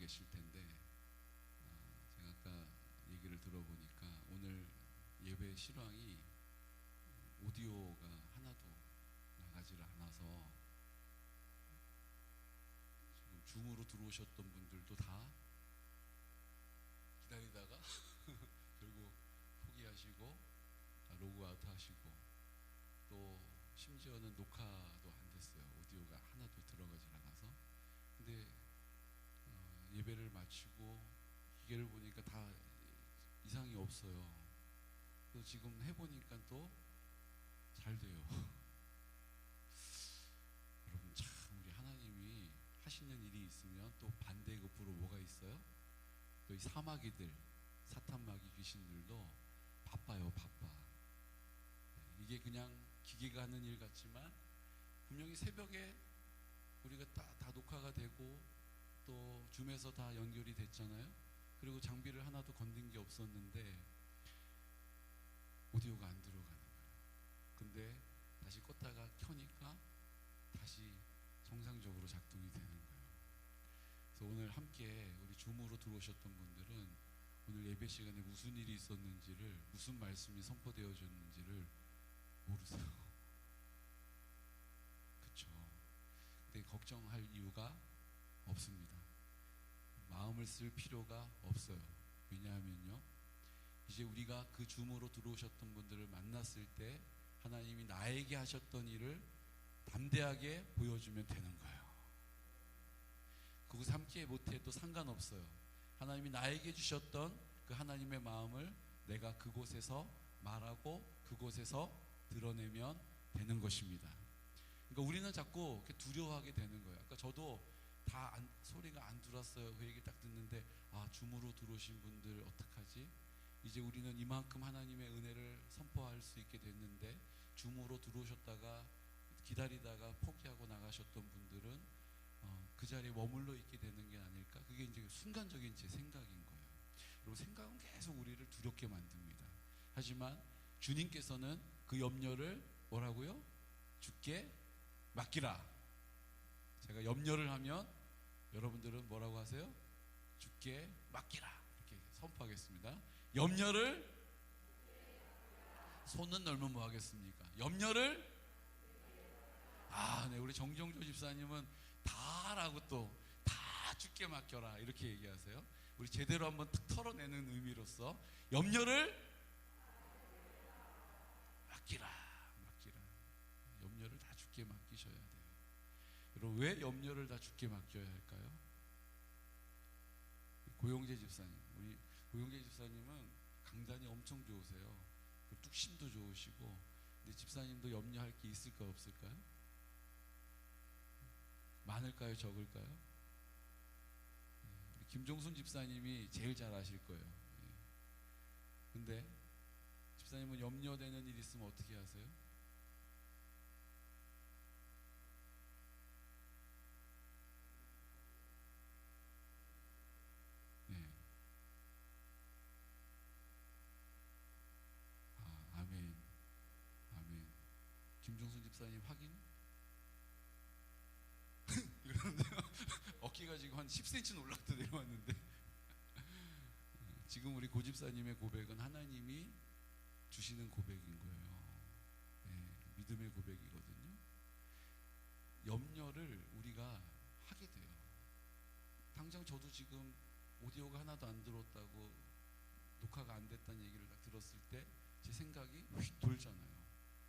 계실 텐데 제가 아까 얘기를 들어보니까 오늘 예배 실황이 오디오가 하나도 나가지를 않아서 지금 줌으로 들어오셨던 분들도 다 기다리다가 결국 포기하시고 로그아웃 하시고 또 심지어는 녹화도 안 됐어요. 오디오가 하나도 들어가질 않아서. 근데 예배를 마치고 기계를 보니까 다 이상이 없어요. 그래서 지금 해보니까 또 잘 돼요. 여러분 참 우리 하나님이 하시는 일이 있으면 또 반대급부로 뭐가 있어요? 또 이 사마귀들, 사탄마귀 귀신들도 바빠요. 바빠. 이게 그냥 기계가 하는 일 같지만 분명히 새벽에 우리가 다 녹화가 되고 또 줌에서 다 연결이 됐잖아요. 그리고 장비를 하나도 건든 게 없었는데 오디오가 안 들어가는 거예요. 근데 다시 껐다가 켜니까 다시 정상적으로 작동이 되는 거예요. 그래서 오늘 함께 우리 줌으로 들어오셨던 분들은 오늘 예배 시간에 무슨 일이 있었는지를, 무슨 말씀이 선포되어졌는지를 모르세요. 그쵸? 근데 걱정할 이유가 없습니다. 마음을 쓸 필요가 없어요. 왜냐하면요, 이제 우리가 그 줌으로 들어오셨던 분들을 만났을 때 하나님이 나에게 하셨던 일을 담대하게 보여주면 되는 거예요. 그곳에 함께 못해도 상관없어요. 하나님이 나에게 주셨던 그 하나님의 마음을 내가 그곳에서 말하고 그곳에서 드러내면 되는 것입니다. 그러니까 우리는 자꾸 이렇게 두려워하게 되는 거예요. 아까 저도 소리가 안 들어왔어요. 그 얘기 딱 듣는데 줌으로 들어오신 분들 어떡하지? 이제 우리는 이만큼 하나님의 은혜를 선포할 수 있게 됐는데 줌으로 들어오셨다가 기다리다가 포기하고 나가셨던 분들은 그 자리에 머물러 있게 되는 게 아닐까? 그게 이제 순간적인 제 생각인 거예요. 그리고 생각은 계속 우리를 두렵게 만듭니다. 하지만 주님께서는 그 염려를 뭐라고요? 주께 맡기라. 제가 염려를 하면 여러분들은 뭐라고 하세요? 주께 맡기라. 이렇게 선포하겠습니다. 염려를, 손은 넓으면 뭐 하겠습니까? 염려를, 네, 우리 정정조 집사님은 다라고 또 다 주께 맡겨라 이렇게 얘기하세요. 우리 제대로 한번 탁 털어내는 의미로서 염려를 맡기라. 염려를 다 주께 맡기셔야 돼요. 여러분, 왜 염려를 다 주께 맡겨야 할까요? 고용재 집사님, 우리 고용재 집사님은 강단이 엄청 좋으세요. 뚝심도 좋으시고. 근데 집사님도 염려할 게 있을까요, 없을까요? 많을까요, 적을까요? 우리 김종순 집사님이 제일 잘 아실 거예요. 근데 집사님은 염려되는 일 있으면 어떻게 하세요? 네. 아멘. 김종순 집사님 확인? 이러는데요. 어깨가 지금 한 10cm 올라갔다 내려왔는데 지금 우리 고 집사님의 고백은 하나님이 주시는 고백인 거예요. 네, 믿음의 고백이거든요. 염려를 우리가 하게 돼요. 당장 저도 지금 오디오가 하나도 안 들었다고, 녹화가 안 됐다는 얘기를 딱 들었을 때 제 생각이 휙 돌잖아요.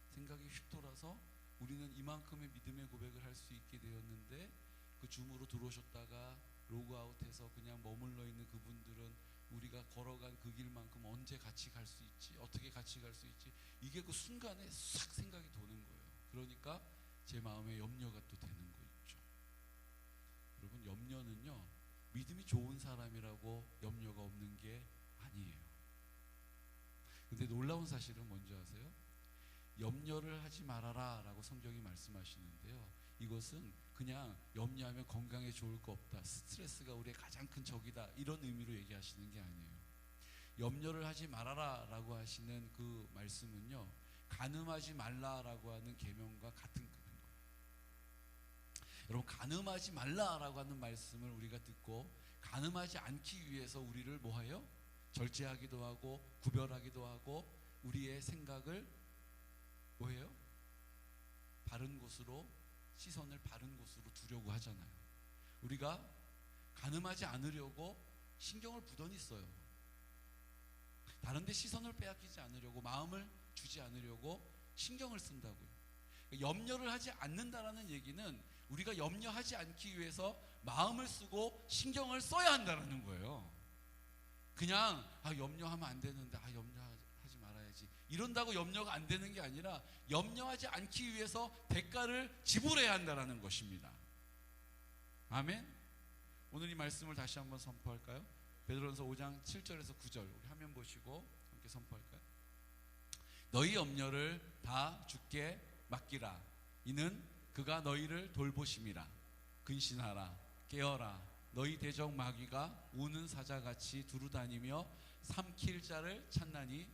생각이 휙 돌아서 우리는 이만큼의 믿음의 고백을 할 수 있게 되었는데 그 줌으로 들어오셨다가 로그아웃해서 그냥 머물러 있는 그분들은 우리가 걸어간 그 길만큼 언제 같이 갈 수 있지? 어떻게 같이 갈 수 있지? 이게 그 순간에 싹 생각이 도는 거예요. 그러니까 제 마음에 염려가 또 되는 거 있죠. 여러분, 염려는요, 믿음이 좋은 사람이라고 염려가 없는 게 아니에요. 근데 놀라운 사실은 뭔지 아세요? 염려를 하지 말아라 라고 성경이 말씀하시는데요, 이것은 그냥 염려하면 건강에 좋을 거 없다, 스트레스가 우리의 가장 큰 적이다, 이런 의미로 얘기하시는 게 아니에요. 염려를 하지 말아라 라고 하시는 그 말씀은요, 간음하지 말라라고 하는 계명과 같은 급인 거예요. 여러분, 간음하지 말라라고 하는 말씀을 우리가 듣고 간음하지 않기 위해서 우리를 뭐해요? 절제하기도 하고 구별하기도 하고 우리의 생각을 뭐해요? 바른 곳으로, 시선을 바른 곳으로 두려고 하잖아요. 우리가 간음하지 않으려고 신경을 부던히 써요. 다른 데 시선을 빼앗기지 않으려고, 마음을 주지 않으려고 신경을 쓴다고요. 염려를 하지 않는다라는 얘기는 우리가 염려하지 않기 위해서 마음을 쓰고 신경을 써야 한다는 거예요. 그냥 염려하면 안 되는데 염려하지 말아야지 이런다고 염려가 안 되는 게 아니라 염려하지 않기 위해서 대가를 지불해야 한다는 것입니다. 아멘. 오늘 이 말씀을 다시 한번 선포할까요? 베드로전서 5장 7절에서 9절 우리 화면 보시고 함께 선포할까요? 너희 염려를 다 주께 맡기라. 이는 그가 너희를 돌보심이라. 근신하라. 깨어라. 너희 대적 마귀가 우는 사자같이 두루다니며 삼킬 자를 찾나니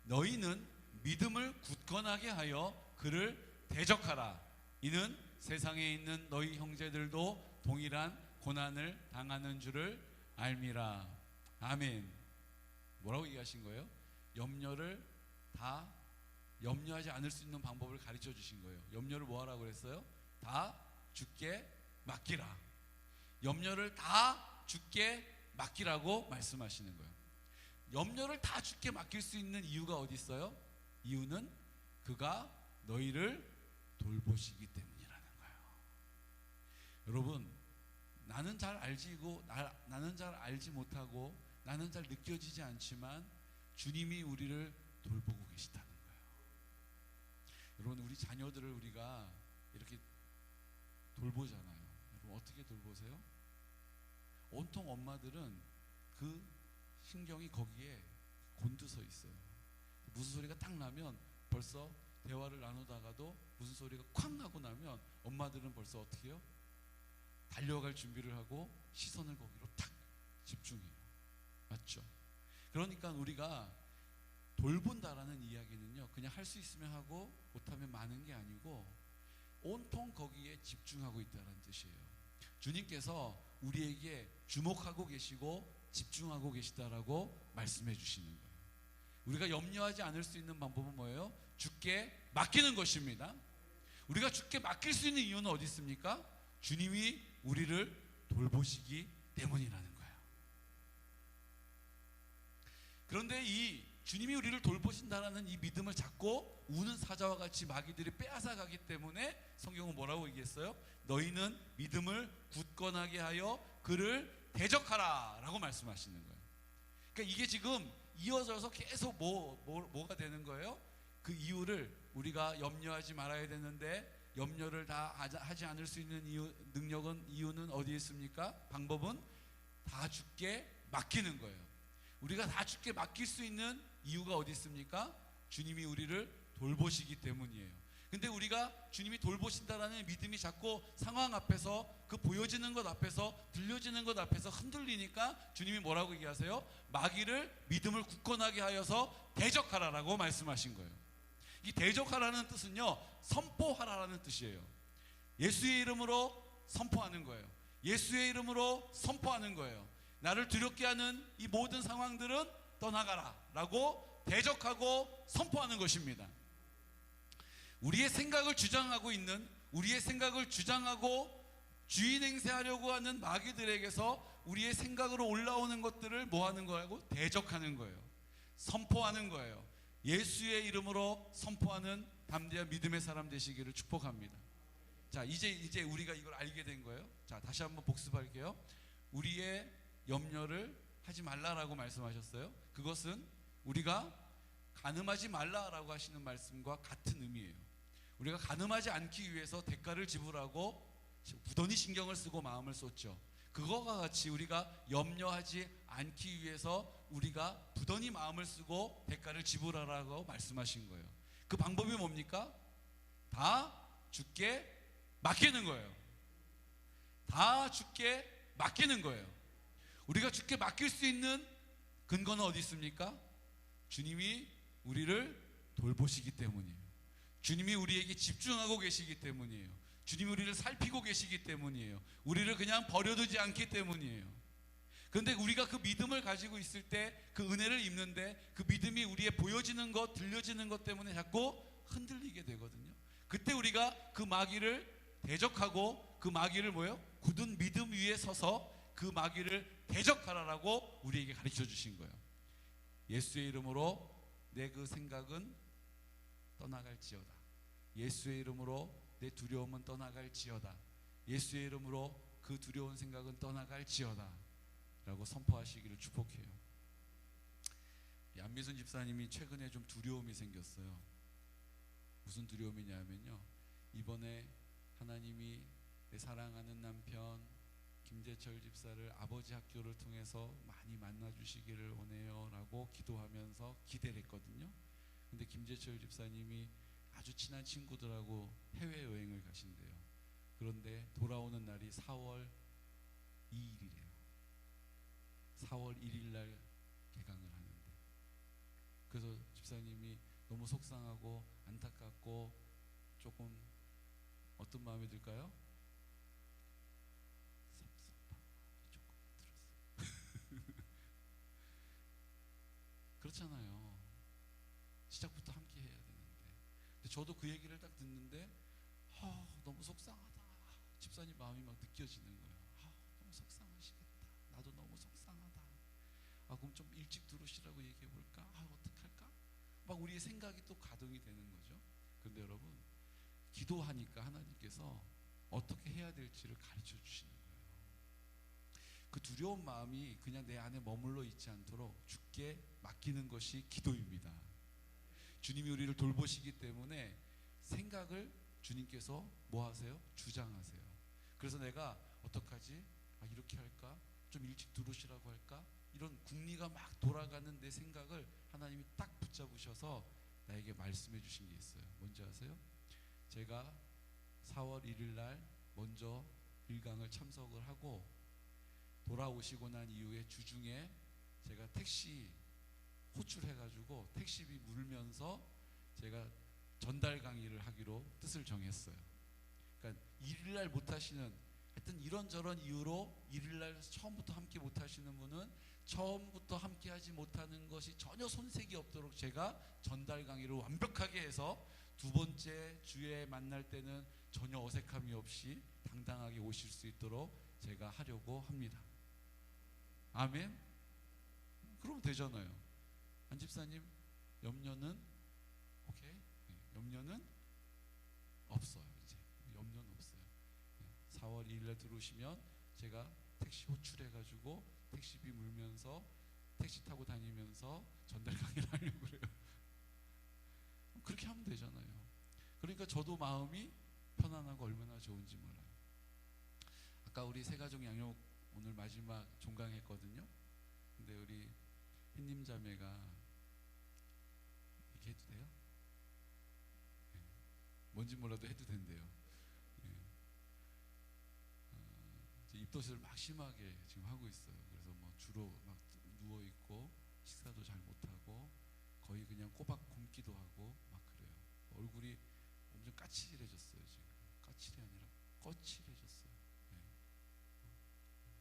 너희는 믿음을 굳건하게 하여 그를 대적하라. 이는 세상에 있는 너희 형제들도 동일한 고난을 당하는 줄을 알미라. 아멘. 뭐라고 얘기하신 거예요? 염려를 다 염려하지 않을 수 있는 방법을 가르쳐 주신 거예요. 염려를 뭐 하라고 그랬어요? 다 주께 맡기라. 염려를 다 주께 맡기라고 말씀하시는 거예요. 염려를 다 주께 맡길 수 있는 이유가 어디 있어요? 이유는 그가 너희를 돌보시기 때문이라는 거예요. 여러분, 나는 잘 알지고 나는 잘 알지 못하고 나는 잘 느껴지지 않지만 주님이 우리를 돌보고 계시다는 거예요. 여러분, 우리 자녀들을 우리가 이렇게 돌보잖아요. 여러분, 어떻게 돌보세요? 온통 엄마들은 그 신경이 거기에 곤두서 있어요. 무슨 소리가 딱 나면 벌써 대화를 나누다가도 무슨 소리가 쾅 하고 나면 엄마들은 벌써 어떻게 해요? 달려갈 준비를 하고 시선을 거기로 탁 집중해요. 맞죠? 그러니까 우리가 돌본다라는 이야기는요, 그냥 할 수 있으면 하고 못하면 마는 게 아니고 온통 거기에 집중하고 있다는 뜻이에요. 주님께서 우리에게 주목하고 계시고 집중하고 계시다라고 말씀해 주시는 거예요. 우리가 염려하지 않을 수 있는 방법은 뭐예요? 주께 맡기는 것입니다. 우리가 주께 맡길 수 있는 이유는 어디 있습니까? 주님이 우리를 돌보시기 때문이라는 거예요. 그런데 이 주님이 우리를 돌보신다라는 이 믿음을 잡고 우는 사자와 같이 마귀들이 빼앗아가기 때문에 성경은 뭐라고 얘기했어요? 너희는 믿음을 굳건하게 하여 그를 대적하라 라고 말씀하시는 거예요. 그러니까 이게 지금 이어져서 계속 뭐가 되는 거예요? 그 이유를 우리가 염려하지 말아야 되는데 염려를 다 하지 않을 수 있는 이유는 어디에 있습니까? 방법은 다 주께 맡기는 거예요. 우리가 다 주께 맡길 수 있는 이유가 어디 있습니까? 주님이 우리를 돌보시기 때문이에요. 근데 우리가 주님이 돌보신다라는 믿음이 자꾸 상황 앞에서, 그 보여지는 것 앞에서, 들려지는 것 앞에서 흔들리니까 주님이 뭐라고 얘기하세요? 마귀를 믿음을 굳건하게 하여서 대적하라라고 말씀하신 거예요. 이 대적하라는 뜻은요, 선포하라라는 뜻이에요. 예수의 이름으로 선포하는 거예요. 예수의 이름으로 선포하는 거예요. 나를 두렵게 하는 이 모든 상황들은 떠나가라 라고 대적하고 선포하는 것입니다. 우리의 생각을 주장하고 있는, 우리의 생각을 주장하고 주인 행세하려고 하는 마귀들에게서 우리의 생각으로 올라오는 것들을 뭐 하는 거라고? 대적하는 거예요. 선포하는 거예요. 예수의 이름으로 선포하는 담대한 믿음의 사람 되시기를 축복합니다. 자, 이제 우리가 이걸 알게 된 거예요. 자, 다시 한번 복습할게요. 우리의 염려를 하지 말라라고 말씀하셨어요. 그것은 우리가 간음하지 말라라고 하시는 말씀과 같은 의미예요. 우리가 간음하지 않기 위해서 대가를 지불하고 부단히 신경을 쓰고 마음을 쏟죠. 그거와 같이 우리가 염려하지 않기 위해서 우리가 부단히 마음을 쓰고 대가를 지불하라고 말씀하신 거예요. 그 방법이 뭡니까? 다 주께 맡기는 거예요. 다 주께 맡기는 거예요. 우리가 주께 맡길 수 있는 근거는 어디 있습니까? 주님이 우리를 돌보시기 때문이에요. 주님이 우리에게 집중하고 계시기 때문이에요. 주님이 우리를 살피고 계시기 때문이에요. 우리를 그냥 버려두지 않기 때문이에요. 그런데 우리가 그 믿음을 가지고 있을 때, 그 은혜를 입는데 그 믿음이 우리의 보여지는 것, 들려지는 것 때문에 자꾸 흔들리게 되거든요. 그때 우리가 그 마귀를 대적하고, 그 마귀를 뭐예요? 굳은 믿음 위에 서서 그 마귀를 대적하라라고 우리에게 가르쳐 주신 거예요. 예수의 이름으로 내 그 생각은 떠나갈지어다. 예수의 이름으로 내 두려움은 떠나갈지어다. 예수의 이름으로 그 두려운 생각은 떠나갈지어다 라고 선포하시기를 축복해요. 안미순 집사님이 최근에 좀 두려움이 생겼어요. 무슨 두려움이냐면요, 이번에 하나님이 내 사랑하는 남편 김재철 집사를 아버지 학교를 통해서 많이 만나 주시기를 원해요 라고 기도하면서 기대를 했거든요. 근데 김재철 집사님이 아주 친한 친구들하고 해외여행을 가신대요. 그런데 돌아오는 날이 4월 2일이래요. 4월 1일 날 개강을 하는데, 그래서 집사님이 너무 속상하고 안타깝고 조금 어떤 마음이 들까요? 섭섭함이 조금 들었어요. 그렇잖아요. 시작부터 함께 해야 되는데. 근데 저도 그 얘기를 딱 듣는데 너무 속상하다. 집사님 마음이 막 느껴지는 거예요. 너무 속상하시겠다. 나도 너무 속상하다. 그럼 좀 일찍 들어오시라고 얘기해 볼까? 어떡할까? 막 우리의 생각이 또 가동이 되는 거죠. 그런데 여러분, 기도하니까 하나님께서 어떻게 해야 될지를 가르쳐 주시는 거예요. 그 두려운 마음이 그냥 내 안에 머물러 있지 않도록 주께 맡기는 것이 기도입니다. 주님이 우리를 돌보시기 때문에 생각을 주님께서 뭐 하세요? 주장하세요. 그래서 내가 어떡하지? 이렇게 할까? 좀 일찍 들어오시라고 할까? 이런 궁리가 막 돌아가는 내 생각을 하나님이 딱 붙잡으셔서 나에게 말씀해 주신 게 있어요. 뭔지 아세요? 제가 4월 1일 날 먼저 1강을 참석을 하고 돌아오시고 난 이후에 주중에 제가 택시 호출해가지고 택시비 물면서 제가 전달 강의를 하기로 뜻을 정했어요. 그러니까 1일날 못하시는, 하여튼 이런저런 이유로 1일날 처음부터 함께 못하시는 분은 처음부터 함께 하지 못하는 것이 전혀 손색이 없도록 제가 전달 강의를 완벽하게 해서 두 번째 주에 만날 때는 전혀 어색함이 없이 당당하게 오실 수 있도록 제가 하려고 합니다. 아멘? 그러면 되잖아요. 안 집사님, 염려는 오케이? 염려는 없어요. 이제 염려는 없어요. 4월 2일에 들어오시면 제가 택시 호출해가지고 택시비 물면서 택시 타고 다니면서 전달 강의를 하려고 그래요. 그렇게 하면 되잖아요. 그러니까 저도 마음이 편안하고 얼마나 좋은지 몰라요. 아까 우리 새가족 양육 오늘 마지막 종강했거든요. 근데 우리 햇님 자매가 이렇게 해도 돼요? 네. 뭔지 몰라도 해도 된대요. 네. 이제 입덧을 막 심하게 지금 하고 있어요. 그래서 뭐 주로 막 누워 있고 식사도 잘 못하고 거의 그냥 꼬박 굶기도 하고 막 그래요. 얼굴이 엄청 까칠해졌어요. 지금 까칠이 아니라 거칠해졌어요. 네.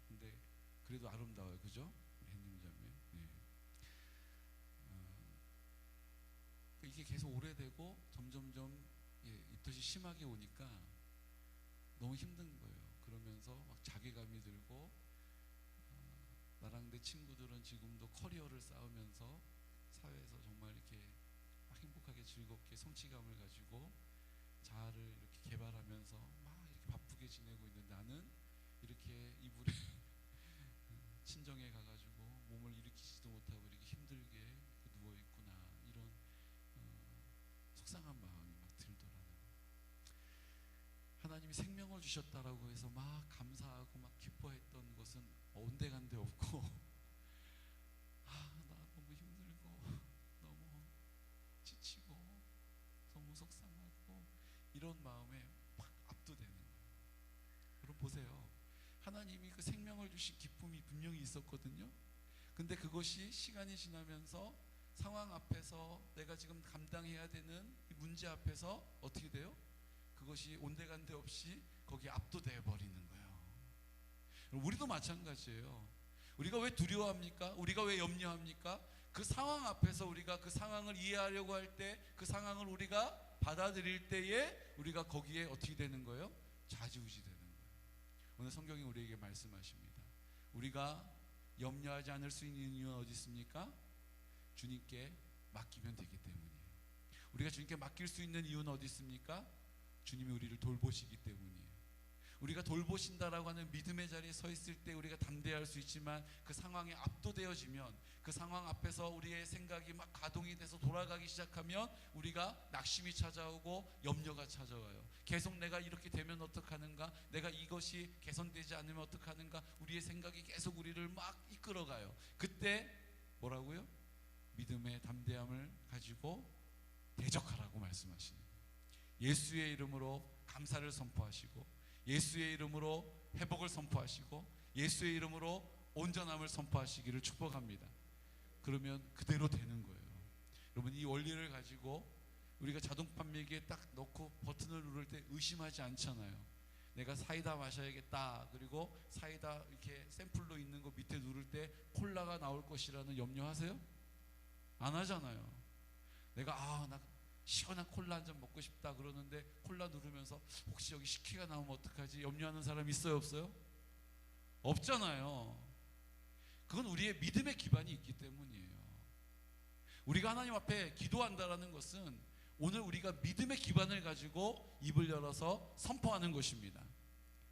근데 그래도 아름다워요, 그죠? 햇님 자매. 네. 이게 계속 오래되고 점점점 입덧이 심하게 오니까 너무 힘든 거예요. 그러면서 막 자괴감이 들고, 나랑 내 친구들은 지금도 커리어를 쌓으면서 사회에서 정말 이렇게 막 행복하게 즐겁게 성취감을 가지고 자아를 이렇게 개발하면서 막 이렇게 바쁘게 지내고 있는 나는 이렇게 이불에 친정에 가가지고 몸을 일으키지도 못하고 이렇게 힘들게 누워있구나, 이런 속상한 마음이 막 들더라고요. 하나님이 생명을 주셨다라고 해서 막 감사하고 막 기뻐했던 것은 온데간데 없고 나 너무 힘들고 너무 지치고 너무 속상하고 이런 마음에 막 압도되는 거예요. 여러분 보세요. 하나님이 그 생명을 주신 기쁨이 분명히 있었거든요. 근데 그것이 시간이 지나면서 상황 앞에서 내가 지금 감당해야 되는 이 문제 앞에서 어떻게 돼요? 그것이 온데간데 없이 거기에 압도되어 버리는 거예요. 우리도 마찬가지예요. 우리가 왜 두려워합니까? 우리가 왜 염려합니까? 그 상황 앞에서 우리가 그 상황을 이해하려고 할 때, 그 상황을 우리가 받아들일 때에 우리가 거기에 어떻게 되는 거예요? 좌지우지 되는 거예요. 오늘 성경이 우리에게 말씀하십니다. 우리가 염려하지 않을 수 있는 이유는 어디 있습니까? 주님께 맡기면 되기 때문이에요. 우리가 주님께 맡길 수 있는 이유는 어디 있습니까? 주님이 우리를 돌보시기 때문이에요. 우리가 돌보신다라고 하는 믿음의 자리에 서 있을 때 우리가 담대할 수 있지만, 그 상황에 압도되어지면, 그 상황 앞에서 우리의 생각이 막 가동이 돼서 돌아가기 시작하면 우리가 낙심이 찾아오고 염려가 찾아와요. 계속 내가 이렇게 되면 어떡하는가, 내가 이것이 개선되지 않으면 어떡하는가, 우리의 생각이 계속 우리를 막 이끌어가요. 그때 뭐라고요? 믿음의 담대함을 가지고 대적하라고 말씀하시는 거예요. 예수의 이름으로 감사를 선포하시고, 예수의 이름으로 회복을 선포하시고, 예수의 이름으로 온전함을 선포하시기를 축복합니다. 그러면 그대로 되는 거예요. 여러분, 이 원리를 가지고 우리가 자동 판매기에 딱 넣고 버튼을 누를 때 의심하지 않잖아요. 내가 사이다 마셔야겠다, 그리고 사이다 이렇게 샘플로 있는 거 밑에 누를 때 콜라가 나올 것이라는 염려하세요? 안 하잖아요. 내가 나 시원한 콜라 한 잔 먹고 싶다 그러는데 콜라 누르면서 혹시 여기 식혜가 나오면 어떡하지 염려하는 사람 있어요, 없어요? 없잖아요. 그건 우리의 믿음의 기반이 있기 때문이에요. 우리가 하나님 앞에 기도한다라는 것은 오늘 우리가 믿음의 기반을 가지고 입을 열어서 선포하는 것입니다.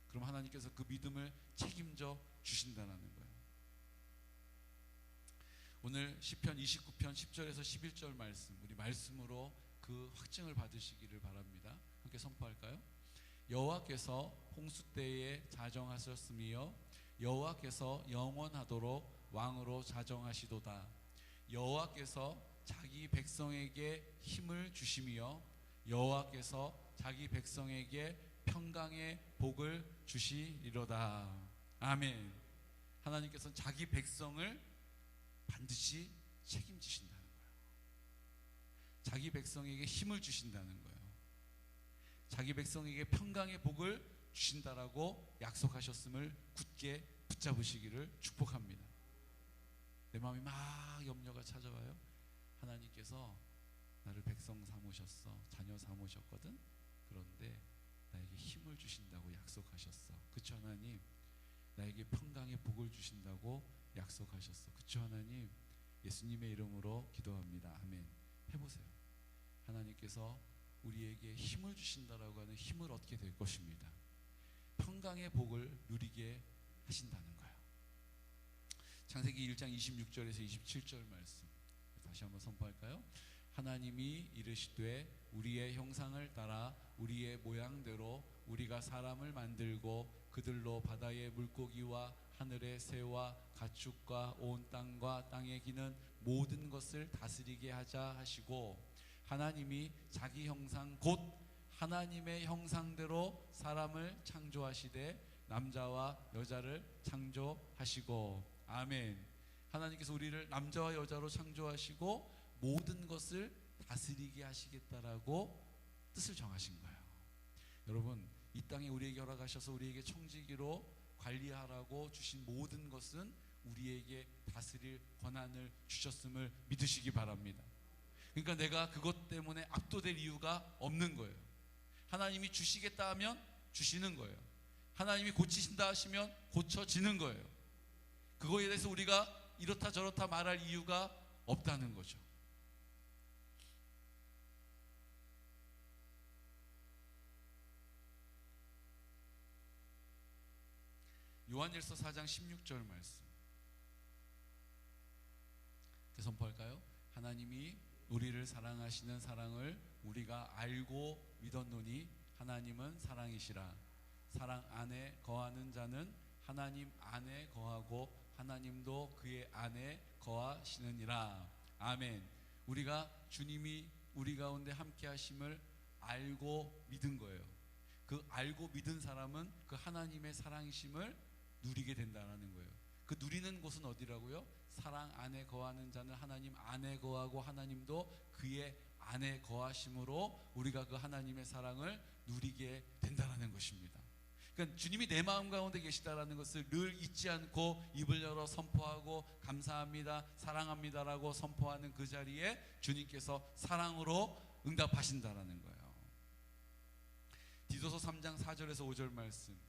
그럼 하나님께서 그 믿음을 책임져 주신다는 거예요. 오늘 시편 29편 10절에서 11절 말씀, 우리 말씀으로 그 확증을 받으시기를 바랍니다. 함께 선포할까요? 여호와께서 홍수 때에 자정하셨으며 여호와께서 영원하도록 왕으로 자정하시도다. 여호와께서 자기 백성에게 힘을 주시며 여호와께서 자기 백성에게 평강의 복을 주시리로다. 아멘. 하나님께서는 자기 백성을 반드시 책임지신다는 거예요. 자기 백성에게 힘을 주신다는 거예요. 자기 백성에게 평강의 복을 주신다라고 약속하셨음을 굳게 붙잡으시기를 축복합니다. 내 마음이 막 염려가 찾아와요. 하나님께서 나를 백성 삼으셨어, 자녀 삼으셨거든. 그런데 나에게 힘을 주신다고 약속하셨어. 그쵸 하나님? 나에게 평강의 복을 주신다고 약속하셨어. 그쵸 하나님? 예수님의 이름으로 기도합니다. 아멘. 해보세요. 하나님께서 우리에게 힘을 주신다라고 하는 힘을 얻게 될 것입니다. 평강의 복을 누리게 하신다는 거예요. 창세기 1장 26절에서 27절 말씀 다시 한번 선포할까요? 하나님이 이르시되 우리의 형상을 따라 우리의 모양대로 우리가 사람을 만들고 그들로 바다의 물고기와 하늘의 새와 가축과 온 땅과 땅에 기는 모든 것을 다스리게 하자 하시고, 하나님이 자기 형상 곧 하나님의 형상대로 사람을 창조하시되 남자와 여자를 창조하시고. 아멘. 하나님께서 우리를 남자와 여자로 창조하시고 모든 것을 다스리게 하시겠다라고 뜻을 정하신 거예요. 여러분, 이 땅에 우리에게 허락하셔서 우리에게 청지기로 관리하라고 주신 모든 것은 우리에게 다스릴 권한을 주셨음을 믿으시기 바랍니다. 그러니까 내가 그것 때문에 압도될 이유가 없는 거예요. 하나님이 주시겠다 하면 주시는 거예요. 하나님이 고치신다 하시면 고쳐지는 거예요. 그거에 대해서 우리가 이렇다 저렇다 말할 이유가 없다는 거죠. 요한일서 4장 16절 말씀 선포할까요? 하나님이 우리를 사랑하시는 사랑을 우리가 알고 믿었노니 하나님은 사랑이시라. 사랑 안에 거하는 자는 하나님 안에 거하고 하나님도 그의 안에 거하시느니라. 아멘. 우리가 주님이 우리 가운데 함께 하심을 알고 믿은 거예요. 그 알고 믿은 사람은 그 하나님의 사랑이심을 누리게 된다는 거예요. 그 누리는 곳은 어디라고요? 사랑 안에 거하는 자는 하나님 안에 거하고 하나님도 그의 안에 거하심으로 우리가 그 하나님의 사랑을 누리게 된다는 것입니다. 그러니까 주님이 내 마음 가운데 계시다라는 것을 늘 잊지 않고 입을 열어 선포하고 감사합니다, 사랑합니다라고 선포하는 그 자리에 주님께서 사랑으로 응답하신다라는 거예요. 디도서 3장 4절에서 5절 말씀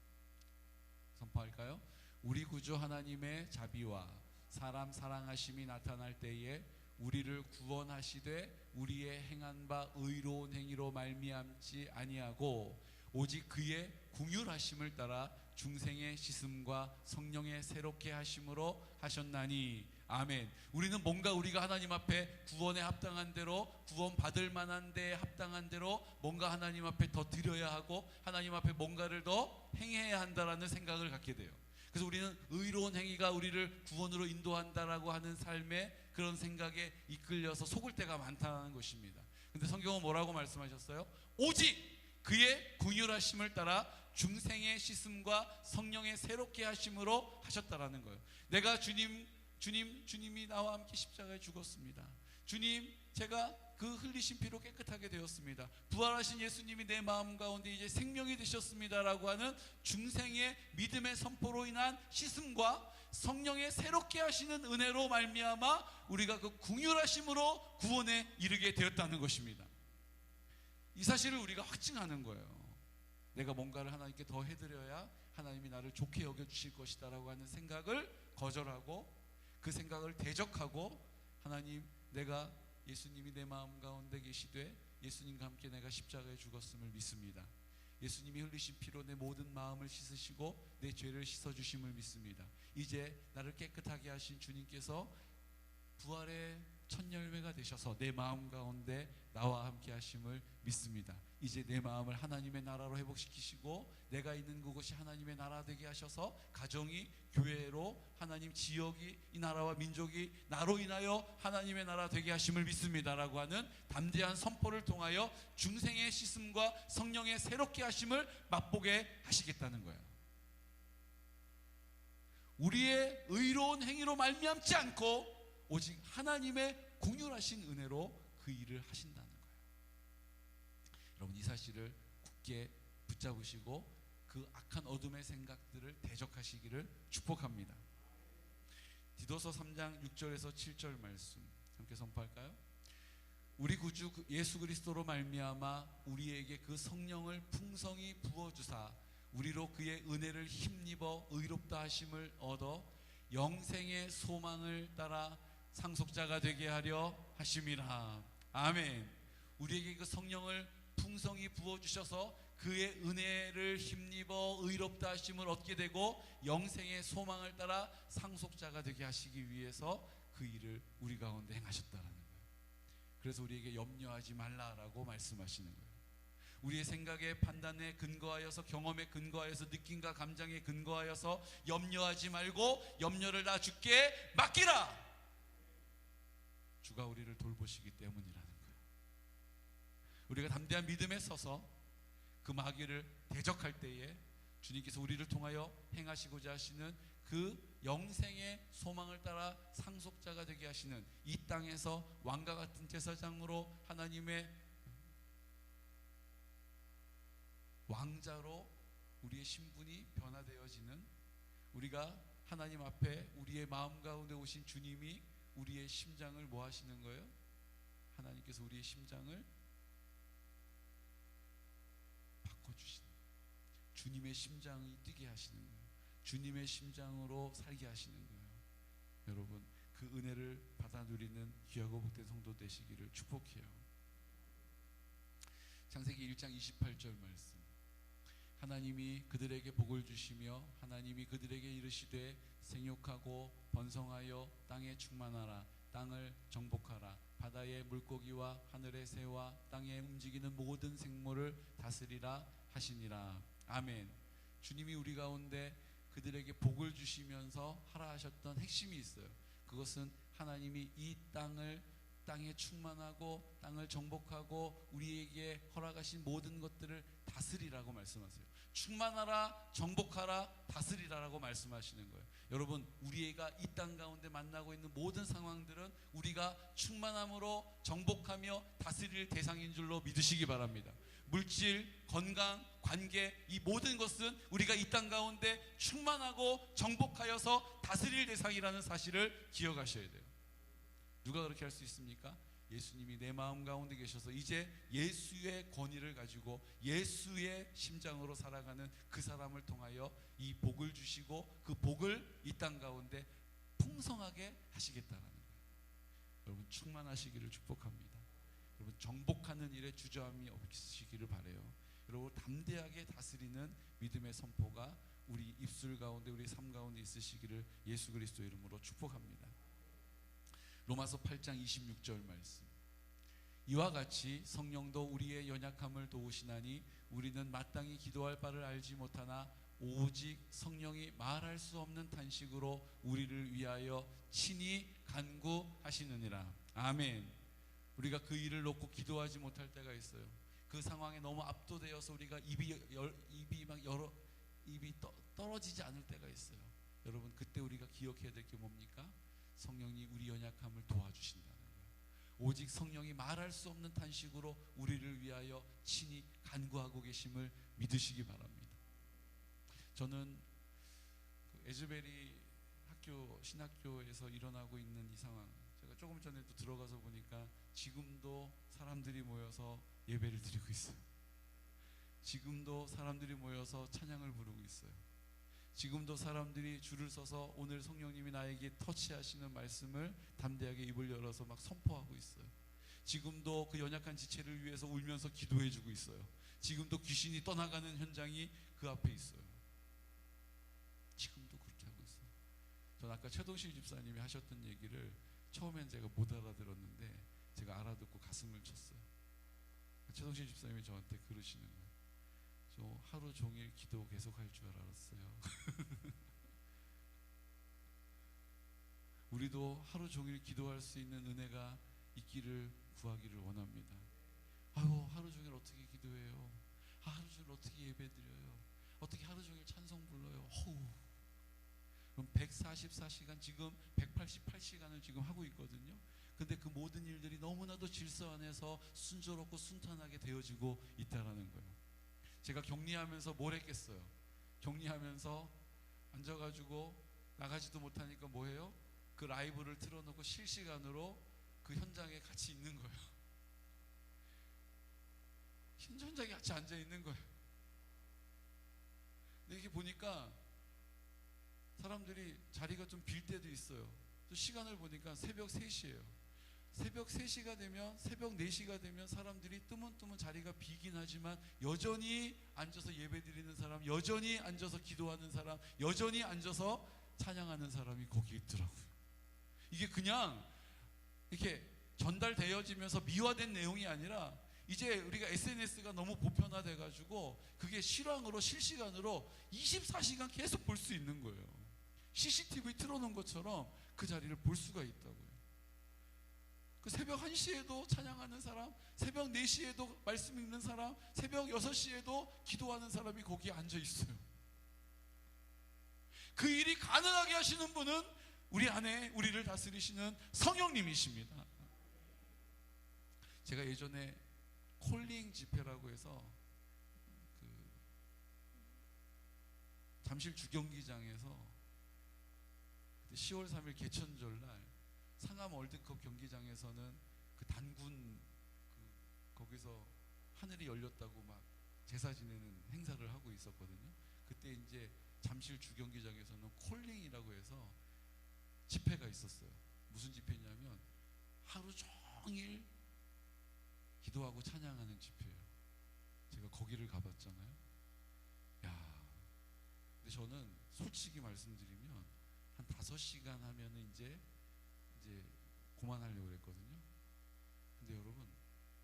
선포할까요? 우리 구주 하나님의 자비와 사람 사랑하심이 나타날 때에 우리를 구원하시되 우리의 행한 바 의로운 행위로 말미암지 아니하고 오직 그의 긍휼하심을 따라 중생의 씻음과 성령의 새롭게 하심으로 하셨나니. 아멘. 우리는 뭔가 우리가 하나님 앞에 구원에 합당한 대로, 구원 받을 만한 데에 합당한 대로 뭔가 하나님 앞에 더 드려야 하고 하나님 앞에 뭔가를 더 행해야 한다라는 생각을 갖게 돼요. 그래서 우리는 의로운 행위가 우리를 구원으로 인도한다라고 하는 삶에 그런 생각에 이끌려서 속을 때가 많다는 것입니다. 근데 성경은 뭐라고 말씀하셨어요? 오직 그의 긍휼하심을 따라 중생의 씻음과 성령의 새롭게 하심으로 하셨다라는 거예요. 내가 주님이 나와 함께 십자가에 죽었습니다. 주님, 제가 그 흘리신 피로 깨끗하게 되었습니다. 부활하신 예수님이 내 마음 가운데 이제 생명이 되셨습니다라고 하는 중생의 믿음의 선포로 인한 씻음과 성령의 새롭게 하시는 은혜로 말미암아 우리가 그 긍휼하심으로 구원에 이르게 되었다는 것입니다. 이 사실을 우리가 확증하는 거예요. 내가 뭔가를 하나님께 더 해드려야 하나님이 나를 좋게 여겨주실 것이다 라고 하는 생각을 거절하고 그 생각을 대적하고, 하나님, 내가 예수님이 내 마음 가운데 계시되 예수님과 함께 내가 십자가에 죽었음을 믿습니다. 예수님이 흘리신 피로 내 모든 마음을 씻으시고 내 죄를 씻어주심을 믿습니다. 이제 나를 깨끗하게 하신 주님께서 부활의 첫 열매가 되셔서 내 마음 가운데 나와 함께 하심을 믿습니다. 이제 내 마음을 하나님의 나라로 회복시키시고 내가 있는 그곳이 하나님의 나라 되게 하셔서 가정이 교회로, 하나님 지역이, 이 나라와 민족이 나로 인하여 하나님의 나라 되게 하심을 믿습니다 라고 하는 담대한 선포를 통하여 중생의 씻음과 성령의 새롭게 하심을 맛보게 하시겠다는 거예요. 우리의 의로운 행위로 말미암지 않고 오직 하나님의 긍휼하신 은혜로 그 일을 하신다는 거예요. 여러분, 이 사실을 굳게 붙잡으시고 그 악한 어둠의 생각들을 대적하시기를 축복합니다. 디도서 3장 6절에서 7절 말씀 함께 선포할까요? 우리 구주 예수 그리스도로 말미암아 우리에게 그 성령을 풍성히 부어주사 우리로 그의 은혜를 힘입어 의롭다 하심을 얻어 영생의 소망을 따라 상속자가 되게 하려 하심이라. 아멘. 우리에게 그 성령을 풍성히 부어주셔서 그의 은혜를 힘입어 의롭다 하심을 얻게 되고 영생의 소망을 따라 상속자가 되게 하시기 위해서 그 일을 우리 가운데 행하셨다라는 거예요. 그래서 우리에게 염려하지 말라라고 말씀하시는 거예요. 우리의 생각에, 판단에 근거하여서, 경험에 근거하여서, 느낌과 감정에 근거하여서 염려하지 말고 염려를 다 주께 맡기라. 주가 우리를 돌보시기 때문이라는 거예요. 우리가 담대한 믿음에 서서 그 마귀를 대적할 때에 주님께서 우리를 통하여 행하시고자 하시는 그 영생의 소망을 따라 상속자가 되게 하시는, 이 땅에서 왕과 같은 제사장으로 하나님의 왕자로 우리의 신분이 변화되어지는, 우리가 하나님 앞에 우리의 마음 가운데 오신 주님이 우리의 심장을 뭐 하시는 거예요? 하나님께서 우리의 심장을 바꿔주시는 거예요. 주님의 심장이 뛰게 하시는 거예요. 주님의 심장으로 살게 하시는 거예요. 여러분, 그 은혜를 받아 누리는 귀하고 복된 성도 되시기를 축복해요. 창세기 1장 28절 말씀. 하나님이 그들에게 복을 주시며 하나님이 그들에게 이르시되 생육하고 번성하여 땅에 충만하라. 땅을 정복하라. 바다의 물고기와 하늘의 새와 땅에 움직이는 모든 생물을 다스리라 하시니라. 아멘. 주님이 우리 가운데 그들에게 복을 주시면서 하라 하셨던 핵심이 있어요. 그것은 하나님이 이 땅을 땅에 충만하고 땅을 정복하고 우리에게 허락하신 모든 것들을 다스리라고 말씀하세요. 충만하라, 정복하라, 다스리라라고 말씀하시는 거예요. 여러분, 우리가 이 땅 가운데 만나고 있는 모든 상황들은 우리가 충만함으로 정복하며 다스릴 대상인 줄로 믿으시기 바랍니다. 물질, 건강, 관계, 이 모든 것은 우리가 이 땅 가운데 충만하고 정복하여서 다스릴 대상이라는 사실을 기억하셔야 돼요. 누가 그렇게 할 수 있습니까? 예수님이 내 마음 가운데 계셔서 이제 예수의 권위를 가지고 예수의 심장으로 살아가는 그 사람을 통하여 이 복을 주시고 그 복을 이 땅 가운데 풍성하게 하시겠다는 거예요. 여러분, 충만하시기를 축복합니다. 여러분, 정복하는 일에 주저함이 없으시기를 바라요. 여러분, 담대하게 다스리는 믿음의 선포가 우리 입술 가운데, 우리 삶 가운데 있으시기를 예수 그리스도 이름으로 축복합니다. 로마서 8장 26절 말씀. 이와 같이 성령도 우리의 연약함을 도우시나니 우리는 마땅히 기도할 바를 알지 못하나 오직 성령이 말할 수 없는 탄식으로 우리를 위하여 친히 간구하시느니라. 아멘. 우리가 그 일을 놓고 기도하지 못할 때가 있어요. 그 상황에 너무 압도되어서 우리가 입이 떨어지지 않을 때가 있어요. 여러분, 그때 우리가 기억해야 될 게 뭡니까? 성령이 우리 연약함을 도와주신다는 거예요. 오직 성령이 말할 수 없는 탄식으로 우리를 위하여 친히 간구하고 계심을 믿으시기 바랍니다. 저는 그 에즈베리 신학교에서 일어나고 있는 이 상황, 제가 조금 전에도 들어가서 보니까 지금도 사람들이 모여서 예배를 드리고 있어요. 지금도 사람들이 모여서 찬양을 부르고 있어요. 지금도 사람들이 줄을 서서 오늘 성령님이 나에게 터치하시는 말씀을 담대하게 입을 열어서 막 선포하고 있어요. 지금도 그 연약한 지체를 위해서 울면서 기도해주고 있어요. 지금도 귀신이 떠나가는 현장이 그 앞에 있어요. 지금도 그렇게 하고 있어요. 전 아까 최동실 집사님이 하셨던 얘기를 처음엔 제가 못 알아들었는데 제가 알아듣고 가슴을 쳤어요. 최동실 집사님이 저한테 그러시는 거예요. 저 하루 종일 기도 계속 할 줄 알았어요. 우리도 하루 종일 기도할 수 있는 은혜가 있기를 구하기를 원합니다. 아유, 하루 종일 어떻게 기도해요? 하루 종일 어떻게 예배드려요? 어떻게 하루 종일 찬송 불러요? 허우. 그럼 144시간, 지금 188시간을 지금 하고 있거든요. 근데 그 모든 일들이 너무나도 질서 안에서 순조롭고 순탄하게 되어지고 있다라는 거예요. 제가 격리하면서 뭘 했겠어요? 격리하면서 앉아가지고 나가지도 못하니까 뭐 해요? 그 라이브를 틀어놓고 실시간으로 그 현장에 같이 있는 거예요. 현장에 같이 앉아 있는 거예요. 근데 이렇게 보니까 사람들이 자리가 좀 빌 때도 있어요. 또 시간을 보니까 새벽 3시예요. 새벽 3시가 되면, 새벽 4시가 되면 사람들이 뜨문뜨문 자리가 비긴 하지만 여전히 앉아서 예배드리는 사람, 여전히 앉아서 기도하는 사람, 여전히 앉아서 찬양하는 사람이 거기 있더라고요. 이게 그냥 이렇게 전달되어지면서 미화된 내용이 아니라 이제 우리가 SNS가 너무 보편화돼가지고 그게 실황으로, 실시간으로 24시간 계속 볼 수 있는 거예요. CCTV 틀어놓은 것처럼 그 자리를 볼 수가 있다고요. 그 새벽 1시에도 찬양하는 사람, 새벽 4시에도 말씀 읽는 사람, 새벽 6시에도 기도하는 사람이 거기에 앉아 있어요. 그 일이 가능하게 하시는 분은 우리 안에 우리를 다스리시는 성령님이십니다. 제가 예전에 콜링 집회라고 해서 그 잠실 주경기장에서 10월 3일 개천절날 상암 월드컵 경기장에서는 그 단군 거기서 하늘이 열렸다고 막 제사 지내는 행사를 하고 있었거든요. 그때 이제 잠실 주경기장에서는 콜링이라고 해서 집회가 있었어요. 무슨 집회냐면 하루 종일 기도하고 찬양하는 집회예요. 제가 거기를 가봤잖아요. 야, 근데 저는 솔직히 말씀드리면 한 5시간 하면은 이제 그만하려고 그랬거든요. 근데 여러분,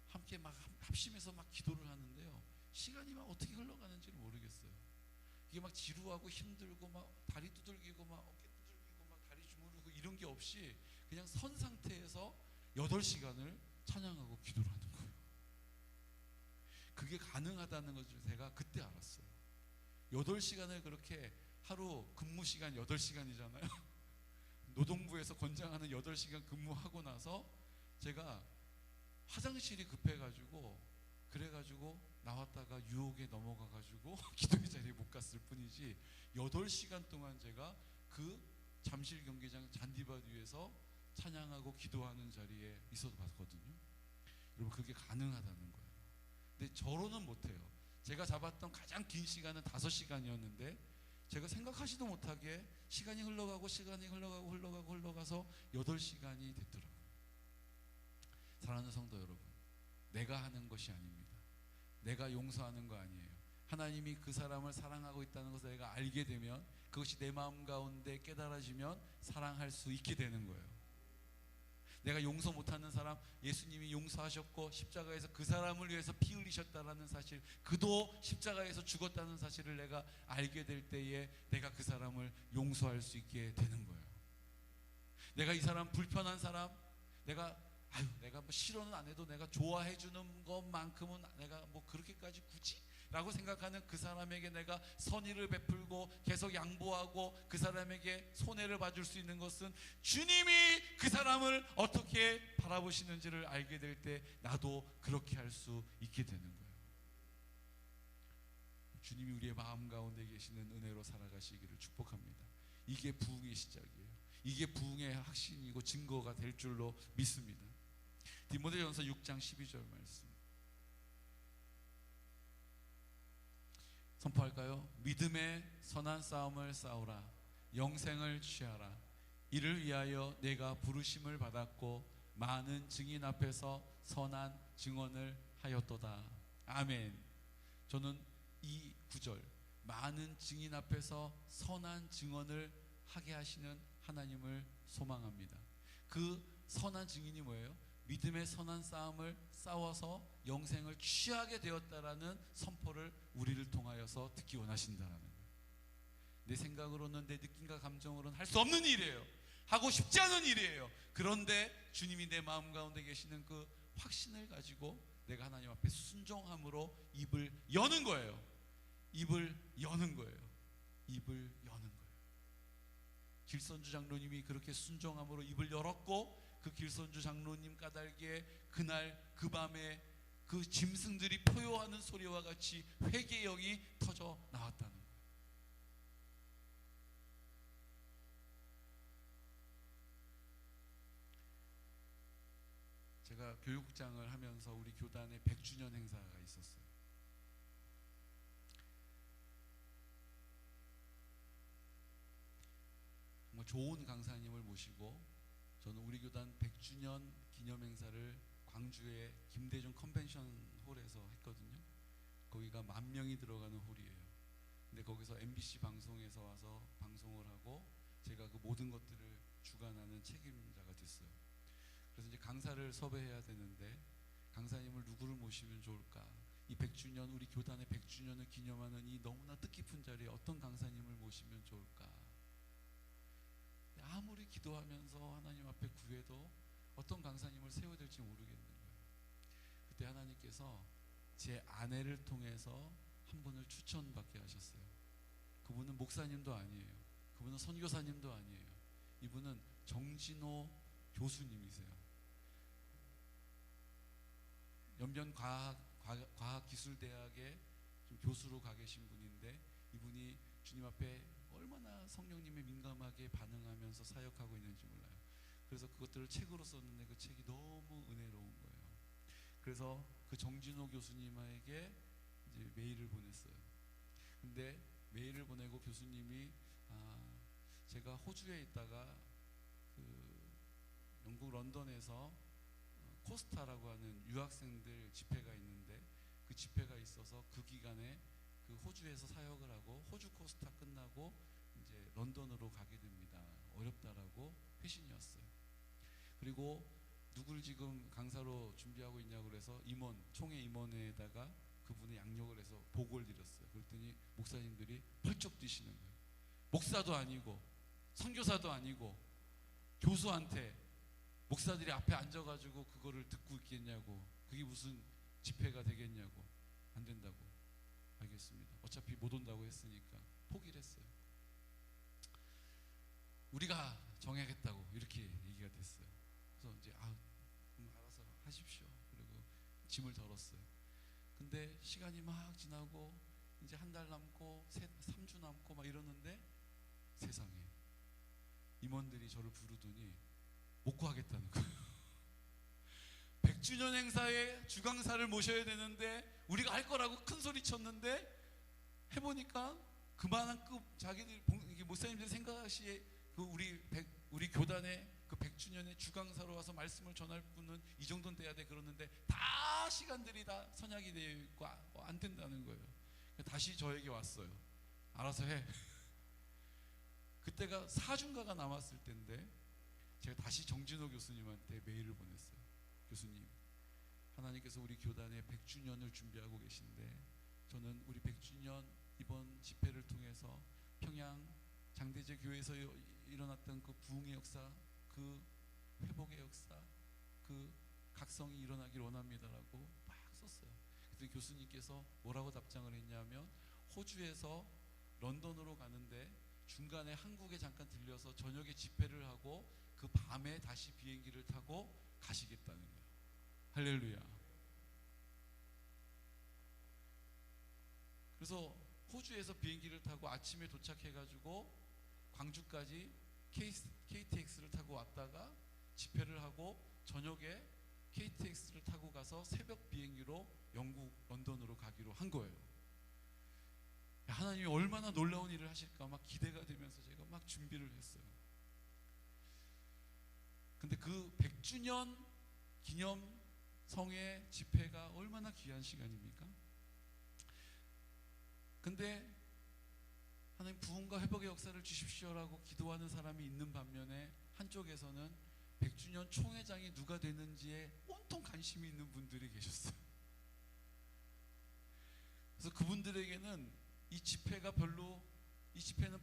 함께 막 합심해서 막 기도를 하는데요, 시간이 막 어떻게 흘러가는지를 모르겠어요. 이게 막 지루하고 힘들고 막 다리 두들기고 막 어깨 두들기고 막 다리 주무르고 이런 게 없이 그냥 선 상태에서 8시간을 찬양하고 기도를 하는 거예요. 그게 가능하다는 것을 제가 그때 알았어요. 8시간을 그렇게 하루 근무 시간 8시간이잖아요. 노동부에서 권장하는 8시간 근무하고 나서 제가 화장실이 급해가지고 그래가지고 나왔다가 유혹에 넘어가가지고 기도의 자리에 못 갔을 뿐이지 8시간 동안 제가 그 잠실 경기장 잔디밭 위에서 찬양하고 기도하는 자리에 있어도 봤거든요. 여러분 그게 가능하다는 거예요. 근데 저로는 못해요. 제가 잡았던 가장 긴 시간은 5시간이었는데 제가 생각하지도 못하게 시간이 흘러가고 시간이 흘러가서 8시간이 됐더라고요. 사랑하는 성도 여러분, 내가 하는 것이 아닙니다. 내가 용서하는 거 아니에요. 하나님이 그 사람을 사랑하고 있다는 것을 내가 알게 되면, 그것이 내 마음 가운데 깨달아지면 사랑할 수 있게 되는 거예요. 내가 용서 못하는 사람, 예수님이 용서하셨고 십자가에서 그 사람을 위해서 피 흘리셨다는 사실, 그도 십자가에서 죽었다는 사실을 내가 알게 될 때에 내가 그 사람을 용서할 수 있게 되는 거예요. 내가 이 사람, 불편한 사람, 내가 뭐 싫어는 안 해도 내가 좋아해 주는 것만큼은 내가 뭐 그렇게까지 굳이? 라고 생각하는 그 사람에게 내가 선의를 베풀고 계속 양보하고 그 사람에게 손해를 봐줄 수 있는 것은 주님이 그 사람을 어떻게 바라보시는지를 알게 될 때 나도 그렇게 할 수 있게 되는 거예요. 주님이 우리의 마음 가운데 계시는 은혜로 살아가시기를 축복합니다. 이게 부흥의 시작이에요. 이게 부흥의 확신이고 증거가 될 줄로 믿습니다. 디모데전서 6장 12절 말씀 선포할까요? 믿음의 선한 싸움을 싸우라. 영생을 취하라. 이를 위하여 내가 부르심을 받았고 많은 증인 앞에서 선한 증언을 하였도다. 아멘. 저는 이 구절, 많은 증인 앞에서 선한 증언을 하게 하시는 하나님을 소망합니다. 그 선한 증인이 뭐예요? 믿음의 선한 싸움을 싸워서 영생을 취하게 되었다라는 선포를 우리를 통하여서 듣기 원하신다라는 거예요. 내 생각으로는, 내 느낌과 감정으로는 할 수 없는 일이에요. 하고 싶지 않은 일이에요. 그런데 주님이 내 마음 가운데 계시는 그 확신을 가지고 내가 하나님 앞에 순종함으로 입을 여는 거예요. 입을 여는 거예요. 입을 여는 거예요. 길선주 장로님이 그렇게 순종함으로 입을 열었고, 그 길선주 장로님 까닭에 그날 그 밤에 그 짐승들이 포효하는 소리와 같이 회개의 영이 터져 나왔다는 거예요. 제가 교육장을 하면서 우리 교단에 100주년 행사가 있었어요. 정말 좋은 강사님을 모시고 저는 우리 교단 100주년 기념 행사를 광주의 김대중 컨벤션 홀에서 했거든요. 거기가 10,000명이 들어가는 홀이에요. 근데 거기서 MBC 방송에서 와서 방송을 하고 제가 그 모든 것들을 주관하는 책임자가 됐어요. 그래서 이제 강사를 섭외해야 되는데 강사님을 누구를 모시면 좋을까? 이 100주년, 우리 교단의 100주년을 기념하는 이 너무나 뜻깊은 자리에 어떤 강사님을 모시면 좋을까? 아무리 기도하면서 하나님 앞에 구해도 어떤 강사님을 세워야 될지 모르겠는 거예요. 그때 하나님께서 제 아내를 통해서 한 분을 추천받게 하셨어요. 그분은 목사님도 아니에요. 그분은 선교사님도 아니에요. 이분은 정진호 교수님이세요. 연변과학기술대학에 좀 교수로 가 계신 분인데, 이분이 주님 앞에 얼마나 성령님에 민감하게 반응하면서 사역하고 있는지 몰라요. 그래서 그것들을 책으로 썼는데 그 책이 너무 은혜로운 거예요. 그래서 그 정진호 교수님에게 이제 메일을 보냈어요. 근데 메일을 보내고 교수님이 제가 호주에 있다가 그 영국 런던에서 코스타라고 하는 유학생들 집회가 있는데 그 집회가 있어서 그 기간에 그 호주에서 사역을 하고 호주 코스타 끝나고 이제 런던으로 가게 됩니다. 어렵다라고 회신이었어요. 그리고 누구를 지금 강사로 준비하고 있냐고 그래서 총회 임원회에다가 그분의 양력을 해서 보고를 드렸어요. 그랬더니 목사님들이 펄쩍 뛰시는 거예요. 목사도 아니고 선교사도 아니고 교수한테 목사들이 앞에 앉아가지고 그거를 듣고 있겠냐고. 그게 무슨 집회가 되겠냐고. 안 된다고. 알겠습니다. 어차피 못 온다고 했으니까 포기를 했어요. 우리가 정해야겠다고 이렇게 얘기가 됐어요. 그래서 이제 그럼 알아서 하십시오. 그리고 짐을 덜었어요. 근데 시간이 막 지나고 이제 한 달 남고 3주 남고 막 이러는데 세상에 임원들이 저를 부르더니 못 구하겠다는 거예요. 100주년 행사에 주강사를 모셔야 되는데 우리가 할 거라고 큰 소리 쳤는데 해보니까 그만한 급 자기들 목사님들이 생각하시기에 그 우리 교단의 그 100주년의 주강사로 와서 말씀을 전할 분은 이 정도는 돼야 돼 그러는데 다 시간들이 다 선약이 되어 있고 안 된다는 거예요. 다시 저에게 왔어요. 알아서 해. 그때가 사중가가 남았을 때인데 제가 다시 정진호 교수님한테 메일을 보냈어요. 교수님, 하나님께서 우리 교단의 100주년을 준비하고 계신데 저는 우리 100주년 이번 집회를 통해서 평양 장대제 교회에서 일어났던 그 부흥의 역사, 그 회복의 역사, 그 각성이 일어나길 원합니다라고 막 썼어요. 그랬더니 교수님께서 뭐라고 답장을 했냐면 호주에서 런던으로 가는데 중간에 한국에 잠깐 들려서 저녁에 집회를 하고 그 밤에 다시 비행기를 타고 가시겠다는 거예요. 할렐루야. 그래서 호주에서 비행기를 타고 아침에 도착해가지고 광주까지 KTX를 타고 왔다가 집회를 하고 저녁에 KTX를 타고 가서 새벽 비행기로 영국 런던으로 가기로 한 거예요. 하나님이 얼마나 놀라운 일을 하실까 막 기대가 되면서 제가 막 준비를 했어요. 근데 그 100주년 기념성의 집회가 얼마나 귀한 시간입니까? 근데 하나님 부흥과 회복의 역사를 주십시오라고 기도하는 사람이 있는 반면에 한쪽에서는 100주년 총회장이 누가 되는지에 온통 관심이 있는 분들이 계셨어요. 그래서 그분들에게는 이 집회는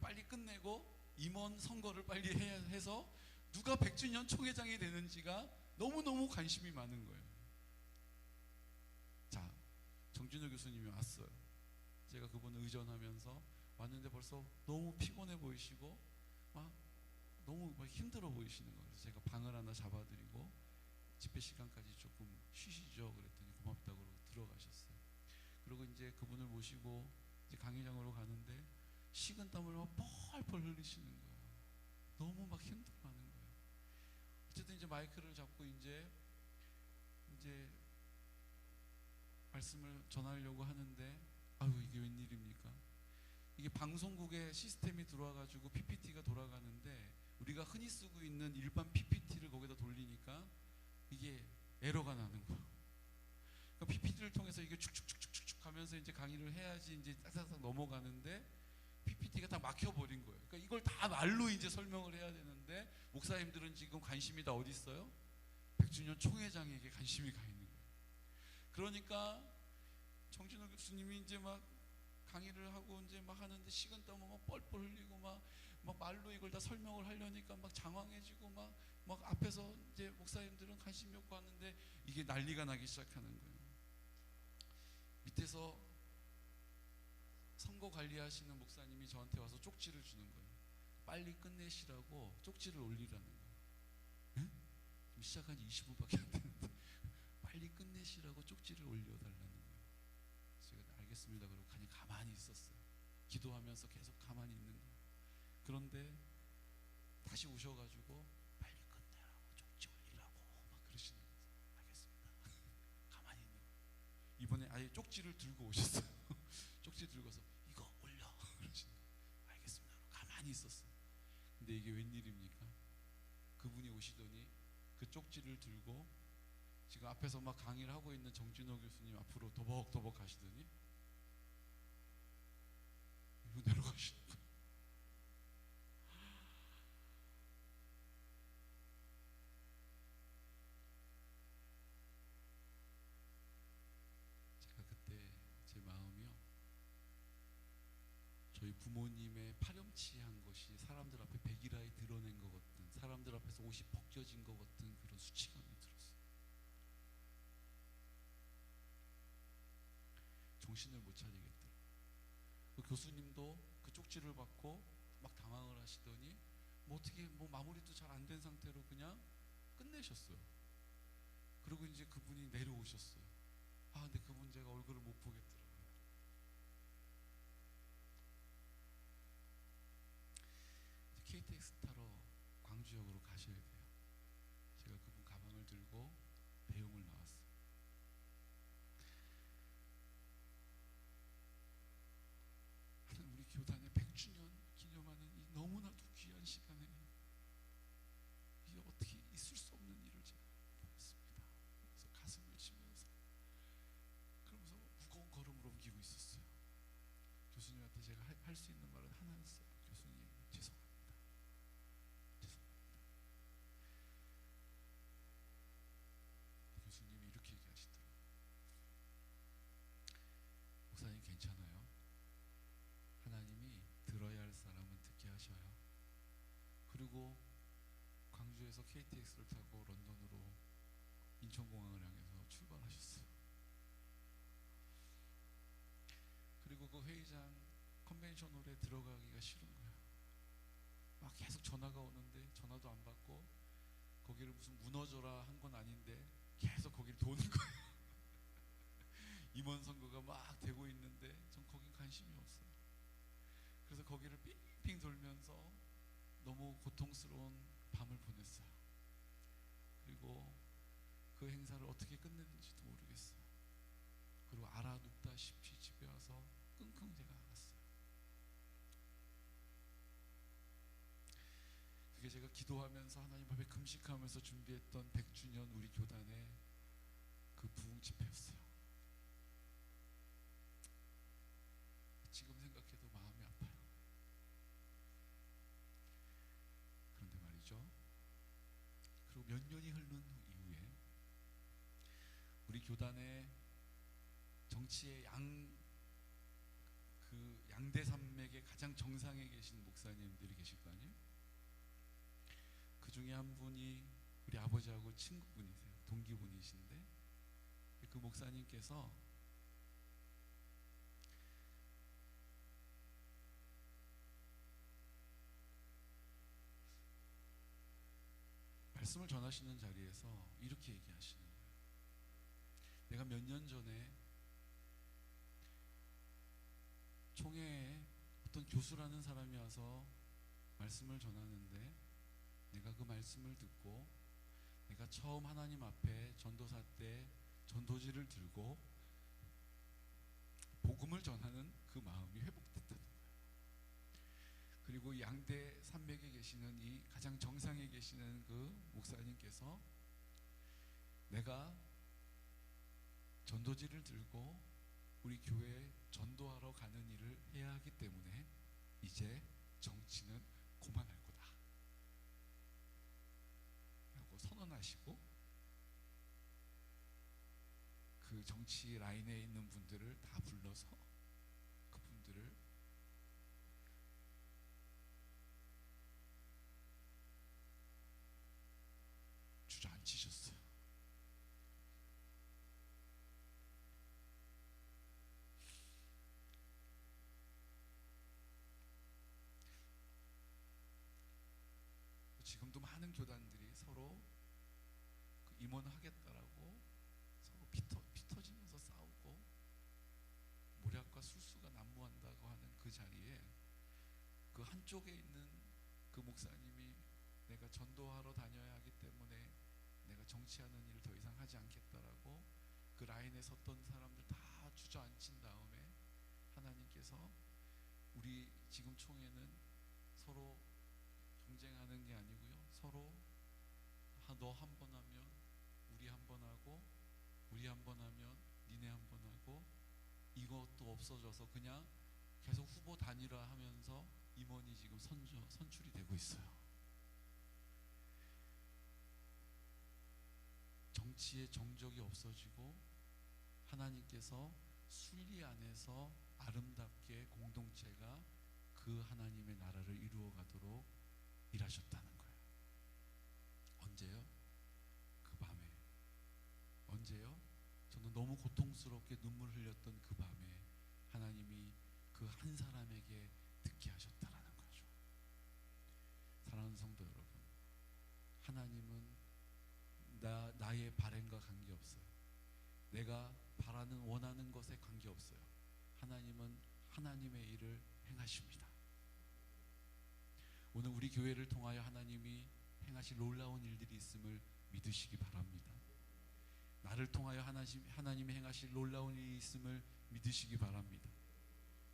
빨리 끝내고 임원 선거를 빨리 해서 누가 100주년 총회장이 되는지가 너무너무 관심이 많은 거예요. 자, 정진호 교수님이 왔어요. 제가 그분을 의전하면서 왔는데 벌써 너무 피곤해 보이시고 너무 힘들어 보이시는 거예요. 그래서 제가 방을 하나 잡아드리고 집회 시간까지 조금 쉬시죠 그랬더니 고맙다고 그러고 들어가셨어요. 그리고 이제 그분을 모시고 이제 강의장으로 가는데 식은땀을 막 펄펄 흘리시는 거예요. 너무 막 힘들어하는 거예요. 어쨌든 이제 마이크를 잡고 이제 말씀을 전하려고 하는데 이게 웬일입니까? 이게 방송국의 시스템이 들어와가지고 PPT가 돌아가는데 우리가 흔히 쓰고 있는 일반 PPT를 거기다 돌리니까 이게 에러가 나는 거예요. 그러니까 PPT를 통해서 이게 축축축축축 가면서 이제 강의를 해야지 이제 딱딱딱 넘어가는데 PPT가 다 막혀버린 거예요. 그러니까 이걸 다 말로 이제 설명을 해야 되는데 목사님들은 지금 관심이 다 어디 있어요? 100주년 총회장에게 관심이 가 있는 거예요. 그러니까 정진호 교수님이 이제 막 강의를 하고 이제 막 하는데 식은땀을 막 뻘뻘 흘리고 막 말로 이걸 다 설명을 하려니까 막 장황해지고 막 앞에서 이제 목사님들은 관심이 없고 하는데 이게 난리가 나기 시작하는 거예요. 밑에서 선거 관리하시는 목사님이 저한테 와서 쪽지를 주는 거예요. 빨리 끝내시라고 쪽지를 올리라는 거예요. 응? 지금 시작한 지 20분밖에 안 됐는데 빨리 끝내시라고 쪽지를 올려달라는 거예요. 제가 알겠습니다. 그러고 그냥 가만히 있었어요. 기도하면서 계속 가만히 있는 거예요. 그런데 다시 오셔가지고 빨리 끝내라고 쪽지 올리라고 막 그러시는 거예요. 알겠습니다. 가만히 있는 거예요. 이번에 아예 쪽지를 들고 오셨어요. 쪽지 들고서 이거 올려 그러시는 거예요. 알겠습니다. 가만히 있었어요. 근데 이게 웬일입니까? 그분이 오시더니 그 쪽지를 들고 지금 앞에서 막 강의를 하고 있는 정진호 교수님 앞으로 도벅도벅 가시더니 이거 내려가시는 거예요. 제가 그때 제 마음이요, 저희 부모님의 파렴치한 것이 사람들 앞에 백일하에 드러낸 것 같은, 사람들 앞에서 옷이 벗겨진 것 같은 그런 수치감이 들었어요. 정신을 못 차리겠더라고요. 그 교수님도 그 쪽지를 받고 막 당황을 하시더니 뭐 어떻게 뭐 마무리도 잘 안 된 상태로 그냥 끝내셨어요. 그리고 이제 그분이 내려오셨어요. 아, 근데 그분 제가 얼굴을 못 보겠더라고요. KTX 타러 광주역으로 가셔야 돼요. 제가 그분 가방을 들고 배웅을 나왔어요. 우리 교단의 100주년 기념하는 이 너무나도 귀한 시간에 이게 어떻게 있을 수 없는 일을 제가 보았습니다. 그래서 가슴을 치면서 그러면서 무거운 걸음으로 옮기고 있었어요. 교수님한테 제가 할 수 있는 말은 하나였어요. 교수님, 죄송합니다. 죄송합니다. 교수님이 이렇게 얘기하시더라고요. 목사님 괜찮아요? 하나님이 들어야 할 사람은 듣게 하셔요. 그리고 광주에서 KTX를 타고 런던으로 인천공항을 향해서 출발하셨어요. 그리고 그 회의장 컨벤션홀에 들어가기가 싫은 거야. 막 계속 전화가 오는데 전화도 안 받고, 거기를 무슨 무너져라 한 건 아닌데 계속 거기를 도는 거예요. 임원 선거가 막 되고 있는데 전 거긴 관심이 없어요. 그래서 거기를 삥삥 돌면서 너무 고통스러운 밤을 보냈어요. 그리고 그 행사를 어떻게 끝냈는지도 모르겠어요. 그리고 알아눕다시피 집에 와서 끙끙 제가 앓았어요. 그게 제가 기도하면서 하나님 앞에 금식하면서 준비했던 100주년 우리 교단의 그 부흥 집회였어요. 지금 생각해도 마음이 아파요. 그런데 말이죠, 그리고 몇 년이 흐른 이후에 우리 교단의 정치의 그 양대 산맥의 가장 정상에 계신 목사님들이 계실 거 아니에요? 그 중에 한 분이 우리 아버지하고 친구분이세요. 동기분이신데 그 목사님께서 말씀을 전하시는 자리에서 이렇게 얘기하시는 거예요. 내가 몇 년 전에 총회에 어떤 교수라는 사람이 와서 말씀을 전하는데, 내가 그 말씀을 듣고 내가 처음 하나님 앞에 전도사 때 전도지를 들고 복음을 전하는 그 마음이 회복됐다는 거예요. 그리고 양대 산맥에 계시는 이 가장 정상에 계시는 그 목사님께서 내가 전도지를 들고 우리 교회에 전도하러 가는 일을 해야 하기 때문에 이제 정치는 그만할 거다 라고 선언하시고, 그 정치 라인에 있는 분들을 다 불러서 그분들을 주저앉히셨어요. 지금도 많은 교단들이 서로 그 임원하겠다라고 서로 피터지면서 싸우고 모략과 술수가 난무한다고 하는 그 자리에 그 한쪽에 있는 그 목사님이 내가 전도하러 다녀야 하기 때문에 내가 정치하는 일을 더 이상 하지 않겠다라고 그 라인에 섰던 사람들 다 주저앉힌 다음에 하나님께서 우리 지금 총회는 서로 경쟁하는 게 아니고요, 서로 너 한 번 하면 우리 한 번 하고, 우리 한 번 하면 니네 한 번 하고, 이것도 없어져서 그냥 계속 후보 단일화 하면서 임원이 지금 선출이 되고 있어요. 정치의 정적이 없어지고 하나님께서 순리 안에서 아름답게 공동체가 그 하나님의 나라를 이루어 가도록 일하셨다는 거예요. 언제요? 그 밤에. 언제요? 저는 너무 고통스럽게 눈물 흘렸던 그 밤에 하나님이 그 한 사람에게 듣게 하셨다라는 거죠. 사랑하는 성도 여러분, 하나님은 나의 바램과 관계없어요. 내가 바라는 원하는 것에 관계없어요. 하나님은 하나님의 일을 행하십니다. 오늘 우리 교회를 통하여 하나님이 행하실 놀라운 일들이 있음을 믿으시기 바랍니다. 나를 통하여 하나님이 행하실 놀라운 일이 있음을 믿으시기 바랍니다.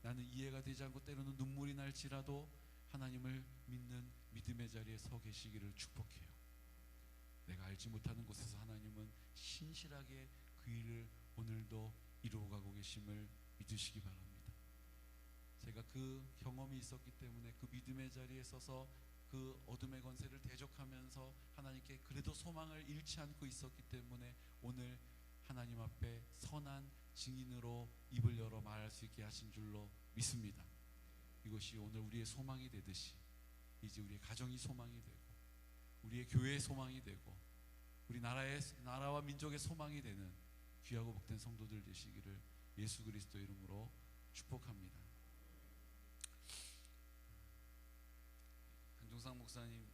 나는 이해가 되지 않고 때로는 눈물이 날지라도 하나님을 믿는 믿음의 자리에 서 계시기를 축복해요. 내가 알지 못하는 곳에서 하나님은 신실하게 그 일을 오늘도 이루어가고 계심을 믿으시기 바랍니다. 제가 그 경험이 있었기 때문에 그 믿음의 자리에 서서 그 어둠의 권세를 대적하면서 하나님께 그래도 소망을 잃지 않고 있었기 때문에 오늘 하나님 앞에 선한 증인으로 입을 열어 말할 수 있게 하신 줄로 믿습니다. 이것이 오늘 우리의 소망이 되듯이 이제 우리의 가정이 소망이 되고 우리의 교회의 소망이 되고 우리 나라와 민족의 소망이 되는 귀하고 복된 성도들 되시기를 예수 그리스도 이름으로 축복합니다. 강종상 목사님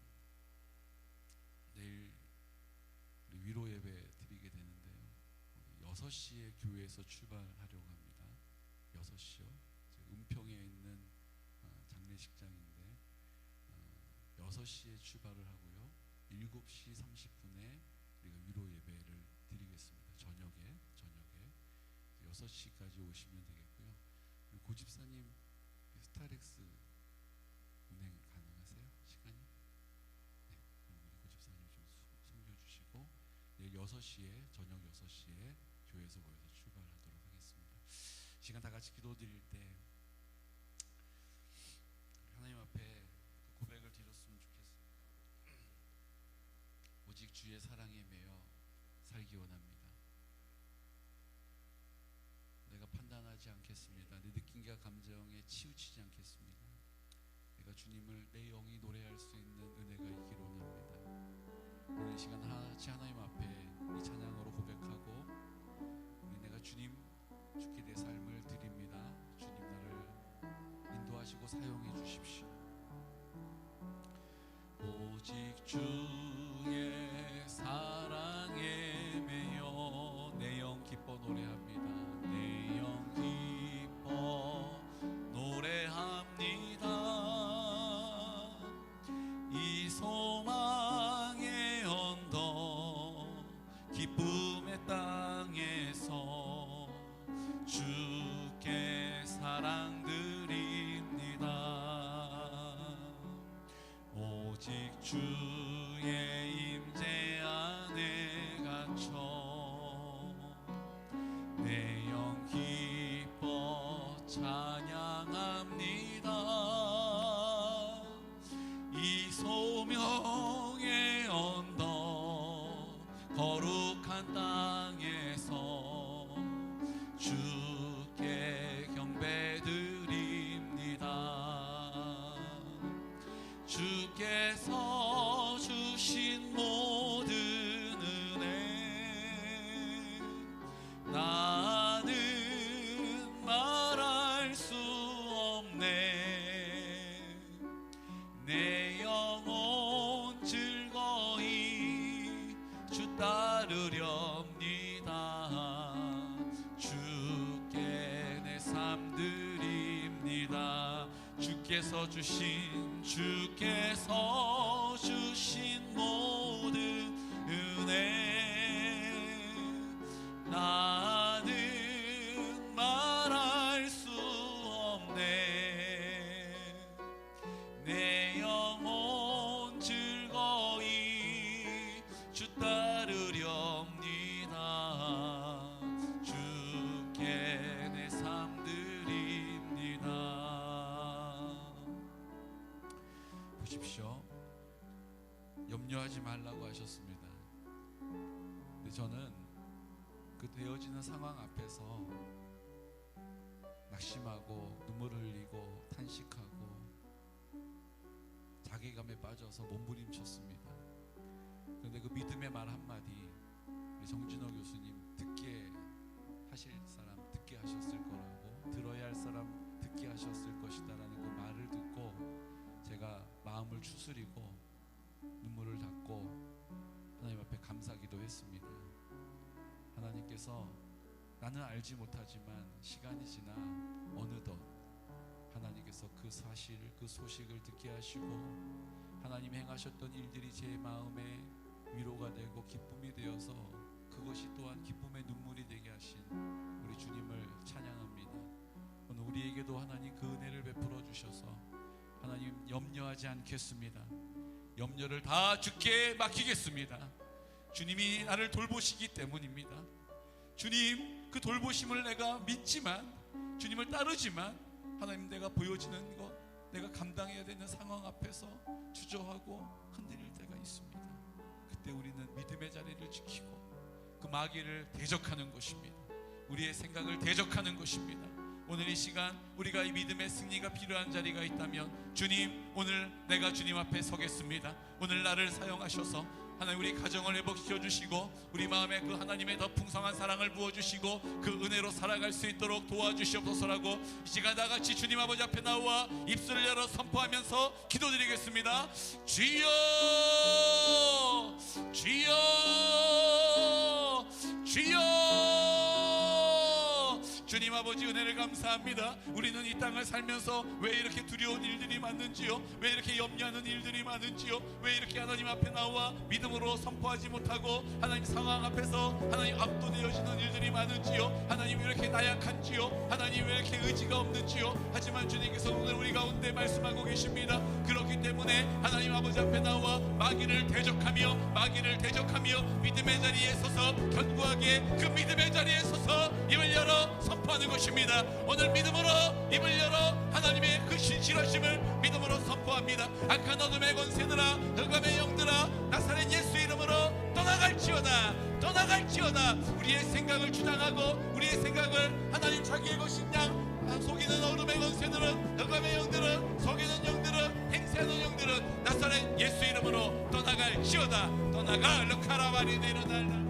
내일 우리 위로 예배 드리게 되는데요. 6시에 교회에서 출발하려고 합니다. 6시요. 은평에 있는 장례식장인데 6시에 출발을 하고요. 7시 30분에 우리가 위로 예배를 드리겠습니다. 저녁에 6시까지 오시면 되겠고요. 고집사님 스타렉스 운행 가능하세요? 시간이? 네, 그럼 우리 고집사님 좀 섬겨주시고 내일 6시에 저녁 6시에 교회에서 모여서 출발하도록 하겠습니다. 시간 다 같이 기도 드릴 때 하나님 앞에 고백을 드렸으면 좋겠습니다. 오직 주의 사랑에 매여 살기 원합니다. 내가 판단하지 않겠습니다. 내 느낌과 감정에 치우치지 않겠습니다. 내가 주님을 내 영이 노래할 수 있는 은혜가 있기를 원합니다. 오늘 이 시간 같이 하나님 앞에 이 찬양으로 고백하고 내가 주께 내 삶을 드립니다. 주님 나를 인도하시고 사용해 주십시오. 오직 주의 사랑에 매여 내 영 기뻐 노래합니다. 내 영 기뻐 노래합니다. 이 소망의 언덕 기쁨의 땅에서 주께 사랑 드립니다. 오직 주의 임재 안에 갇혀 내 영 기뻐 찬양합니다. 이 소명의 언덕 거룩한 땅에서 주께 경배드립니다. 주께서 주신 모든 은혜 나는 말할 수 없네. 내 영혼 즐거이 주 따르렵니다. 주께 내 삶 드립니다. 주께서 주신 모든 은혜 나는 말할 수 없네. 내 영혼 즐거이 주 따르렵니다. 주께 내 삶 드립니다. 보십시오. 염려하지 말라고 하셨습니다. 근데 저는 그 되어지는 상황 앞에서 낙심하고 눈물을 흘리고 탄식하고 잠에 빠져서 몸부림쳤습니다. 그런데 그 믿음의 말 한마디, 우리 정진호 교수님 듣게 하실 사람 듣게 하셨을 거라고, 들어야 할 사람 듣게 하셨을 것이다라는 그 말을 듣고 제가 마음을 추스리고 눈물을 닦고 하나님 앞에 감사기도 했습니다. 하나님께서 나는 알지 못하지만 시간이 지나 어느덧 하나님께서 그 사실, 그 소식을 듣게 하시고 하나님 행하셨던 일들이 제 마음에 위로가 되고 기쁨이 되어서 그것이 또한 기쁨의 눈물이 되게 하신 우리 주님을 찬양합니다. 오늘 우리에게도 하나님 그 은혜를 베풀어 주셔서 하나님 염려하지 않겠습니다. 염려를 다 주께 맡기겠습니다. 주님이 나를 돌보시기 때문입니다. 주님 그 돌보심을 내가 믿지만, 주님을 따르지만 하나님 내가 보여지는 것, 내가 감당해야 되는 상황 앞에서 주저하고 흔들릴 때가 있습니다. 그때 우리는 믿음의 자리를 지키고 그 마귀를 대적하는 것입니다. 우리의 생각을 대적하는 것입니다. 오늘 이 시간 우리가 이 믿음의 승리가 필요한 자리가 있다면, 주님 오늘 내가 주님 앞에 서겠습니다. 오늘 나를 사용하셔서 하나님 우리 가정을 회복시켜 주시고 우리 마음에 그 하나님의 더 풍성한 사랑을 부어주시고 그 은혜로 살아갈 수 있도록 도와주시옵소서라고 이 시간 다같이 주님 아버지 앞에 나와 입술을 열어 선포하면서 기도드리겠습니다. 주여 주여 주여. 주님 아버지 은혜를 감사합니다. 우리는 이 땅을 살면서 왜 이렇게 두려운 일들이 많은지요, 왜 이렇게 염려하는 일들이 많은지요, 왜 이렇게 하나님 앞에 나와 믿음으로 선포하지 못하고 하나님 상황 앞에서 하나님 압도되어지는 일들이 많은지요, 하나님 왜 이렇게 나약한지요, 하나님 왜 이렇게 의지가 없는지요. 하지만 주님께서 오늘 우리 가운데 말씀하고 계십니다. 그렇기 때문에 하나님 아버지 앞에 나와 마귀를 대적하며 믿음의 자리에 서서 견고하게 그 믿음의 자리에 서서 입을 열어 선포하는 것입니다. 오늘 믿음으로 입을 열어 하나님의 그 신실하심을 믿음으로 선포합니다. 악한 어둠의 권세들아, 흑암의 영들아, 나사렛 예수 이름으로 떠나갈지어다. 우리의 생각을 주장하고 우리의 생각을 하나님 자기의 것인 양 속이는 어둠의 권세들은, 흑암의 영들은, 속이는 영들은, 행세하는 영들은 나사렛 예수 이름으로 떠나갈지어다. 떠나가 르카라바리 내려달라.